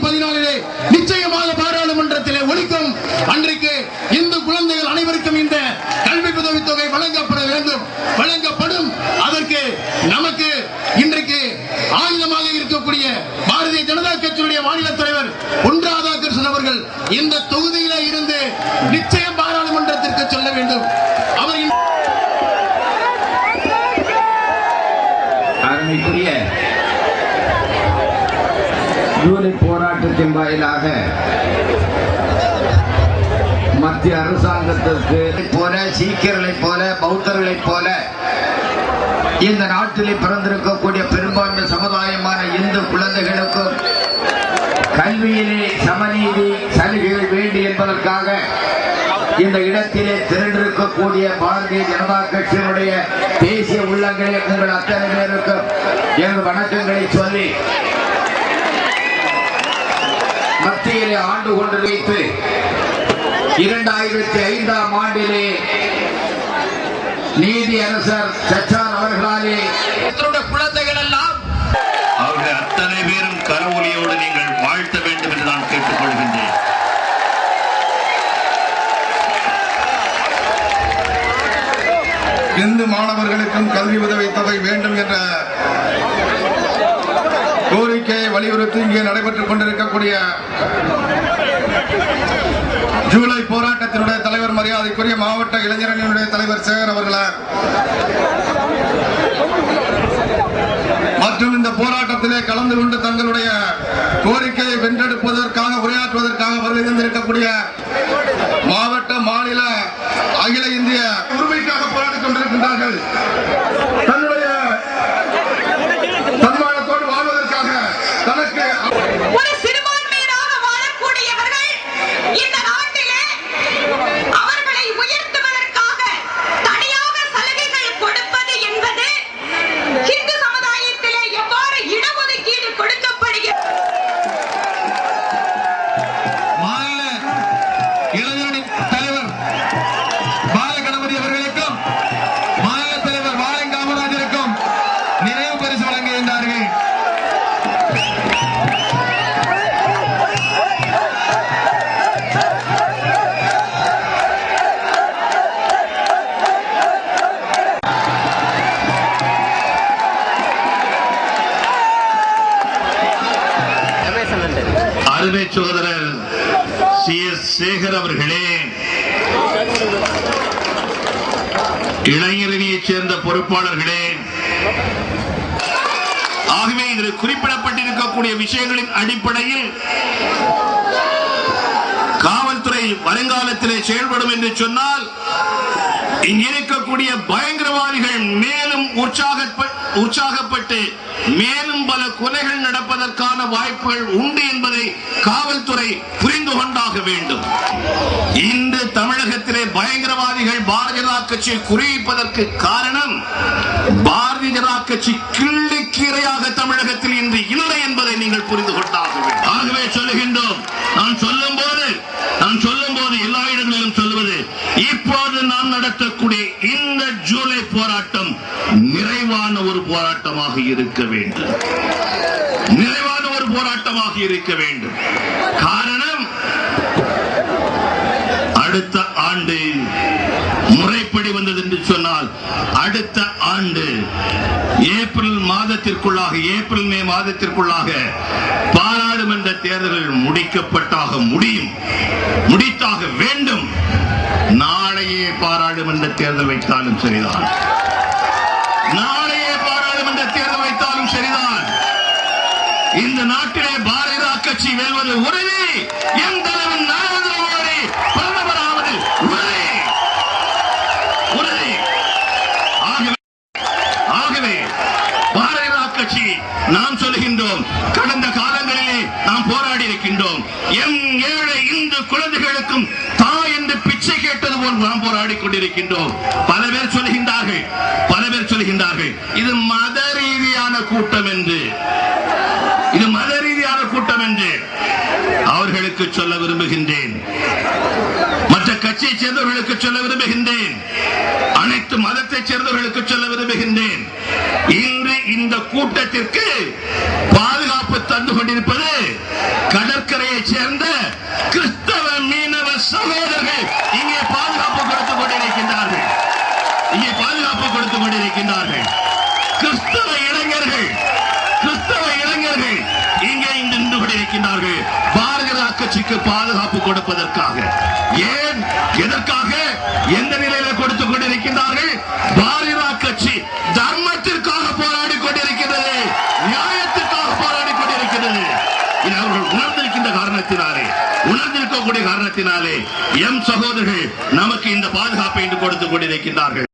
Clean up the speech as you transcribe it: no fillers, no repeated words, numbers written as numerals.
2014 நிச்சயமாக பாராளுமன்றத்திலே ஒலிக்கும். அன்றைக்கு இந்து குழந்தைகள் அனைவருக்கும் இந்த கல்வி உதவித்தொகை வழங்கப்பட வேண்டும், வழங்கப்படும். அதற்கு நமக்கு இன்றைக்கு ஆயுதமாக இருக்கக்கூடிய பாரதிய ஜனதா கட்சியுடைய மாநில தலைவர் பொன் ராதாகிருஷ்ணன் அவர்கள் இந்த தொகுதியில இருந்து நிச்சயம் பாராளுமன்றத்திற்கு செல்ல வேண்டும். அவர் அருமைக்குரிய ஜூலை போராட்டத்தின் வாயிலாக மத்திய அரசாங்கத்திற்கு போல சீக்கியர்களைப் போல பௌத்தர்களைப் போல இந்த நாட்டிலே பிறந்திருக்கக்கூடிய பெரும்பான்மை சமுதாயமான இந்து குழந்தைகளுக்கும் கல்வியிலே சமநீதி சலுகைகள் வேண்டும் என்பதற்காக இந்த இடத்திலே திரண்டிருக்கக்கூடிய பாரதிய ஜனதா கட்சியினுடைய தேசிய உள்ளங்களே உங்கள் அத்தனை பேருக்கும் எனது வணக்கங்களை சொல்லி மத்தியிலே ஆண்டு கொண்டு வைத்து 2005ஆம் ஆண்டிலே நீதி அரசர் சச்சான் அவர்களாலே குழந்தைகள் எல்லாம் அவர்கள் அத்தனை பேரும் கரவொலியோடு நீங்கள் வாழ்த்த வேண்டும் என்று நான் கேட்டுக்கொள்கின்றேன். இந்து மாணவர்களுக்கும் கல்வி உதவித்தொகை வேண்டும் என்ற கோரிக்கையை வலியுறுத்தி இங்கே நடைபெற்றுக் கொண்டிருக்கக்கூடிய ஜூலை போராட்டத்தினுடைய தலைவர் மரியாதைக்குரிய மாவட்ட இளைஞரணியினுடைய தலைவர் சேகர் அவர்களே மற்றும் இந்த போராட்டத்திலே கலந்து கொண்டு தங்களுடைய கோரிக்கையை வென்றெடுப்பதற்காக உரையாற்றுவதற்காக வருகை தந்திருக்கக்கூடிய மாவட்ட மாநில அகில இந்திய உரிமைக்காக போராடிக் கொண்டிருக்கின்றார்கள். தன்னுடைய தன்மானத்தோடு வாழ்வதற்காக தனக்கு ஒரு சிறுபான்மையினராக வாழக்கூடியவர்கள் இந்த நாட்டிலே அவர்களை உயர்த்துவதற்காக தனியாக சலுகைகள் கொடுப்பது என்பது இந்து சமுதாயத்திலே எவ்வாறு இடஒதுக்கீடு கொடுக்கப்படுகிறது. மாநில இளைஞரணி தலைவர் பாலகணபதி அவர்களுக்கும் மாநில தலைவர் வாழன் காமராஜருக்கும் நினைவு பரிசு வழங்குகின்றார்கள். அருமை சகோதரர் CS சேகர் அவர்களே, இளைஞரணியைச் சேர்ந்த பொறுப்பாளர்களே, ஆகவே இதில் குறிப்பிடப்பட்டிருக்கக்கூடிய விஷயங்களின் அடிப்படையில் காவல்துறை வருங்காலத்திலே செயல்படும் என்று சொன்னால் இங்கே இருக்கக்கூடிய பயங்கரவாதிகள் மேலும் உற்சாகப்பட்டு மேலும் பல கொலைகள் நடப்பதற்கான வாய்ப்புகள் உண்டு என்பதை காவல்துறை புரிந்து கொண்டாக வேண்டும். இன்று தமிழகத்திலே பயங்கரவாதிகள் பாரதிய ஜனதா கட்சியை குறிவிப்பதற்கு காரணம் பாரதிய ஜனதா கட்சி கிள்ளிக்கீரையாக தமிழகத்தில் இன்று இல்லை என்பதை நீங்கள் புரிந்து கொண்டாக வேண்டும். ஆகவே சொல்லுகின்றோம், நான் சொல்லும் போது எல்லா இடங்களிலும் சொல்வது, இப்போது நாம் நடத்தக்கூடிய இந்த ஜூலை போராட்டம் நிறைவான ஒரு போராட்டமாக இருக்க வேண்டும். நிறைவான ஒரு போராட்டமாக இருக்க வேண்டும். காரணம், அடுத்த ஆண்டு முறைப்படி வந்தது என்று சொன்னால் அடுத்த ஆண்டு ஏப்ரல் மே மாதத்திற்குள்ளாக பாராளுமன்ற தேர்தல்கள் முடித்தாக வேண்டும். நாளையே பாராளுமன்ற தேர்தல் வைத்தாலும் சரிதான், இந்த நாட்டிலே பாரதிய ஜனதா கட்சி வெல்வது உறுதி. எந்த நரேந்திர மோடி பிரதமராவது உறுதி. ஆகவே பாரதிய ஜனதா கட்சி நாம் சொல்கின்றோம், கடந்த காலங்களிலே நாம் போராடி இருக்கின்றோம். ஏழை இந்து குழந்தைகளுக்கும் தாய் என்று பிச்சை கேட்டது போல் நாம் போராடி கொண்டிருக்கின்றோம். பல பேர் சொல்கின்றார்கள் இது மத ரீதியான கூட்டம் என்று. அவர்களுக்கு சொல்ல விரும்புகின்றேன், மற்ற கட்சியைச் சேர்ந்தவர்களுக்கு சொல்ல விரும்புகின்றேன், அனைத்து மதத்தைச் சேர்ந்தவர்களுக்கு சொல்ல விரும்புகின்றேன். இன்று இந்த கூட்டத்திற்கு பாதுகாப்பு தந்து கொண்டிருப்பது கடற்கரையைச் சேர்ந்த கிறிஸ்தவ மீனவ சகோதரர்கள் இங்கே பாதுகாப்பு கொடுத்துக் கொண்டிருக்கின்றார்கள். இங்கே பாதுகாப்பு கொடுத்துக் கொண்டிருக்கின்றார்கள். கிறிஸ்தவ இளைஞர்கள் இங்கே நின்று கொண்டிருக்கின்றார்கள். பாரதிய கட்சிக்கு பாதுகாப்பு கொடுப்பதற்காக. ஏன், எதற்காக, எந்த நிலையில கொடுத்துக் கொண்டிருக்கின்றார்கள்? பாரதிய கட்சி தர்மத்திற்காக போராடி கொண்டிருக்கிறது, நியாயத்திற்காக போராடி கொண்டிருக்கிறது. இது அவர்கள் உணர்ந்திருக்கக்கூடிய காரணத்தினாலே எம் சகோதரர்கள் நமக்கு இந்த பாதுகாப்பை கொடுத்துக் கொண்டிருக்கின்றார்கள்.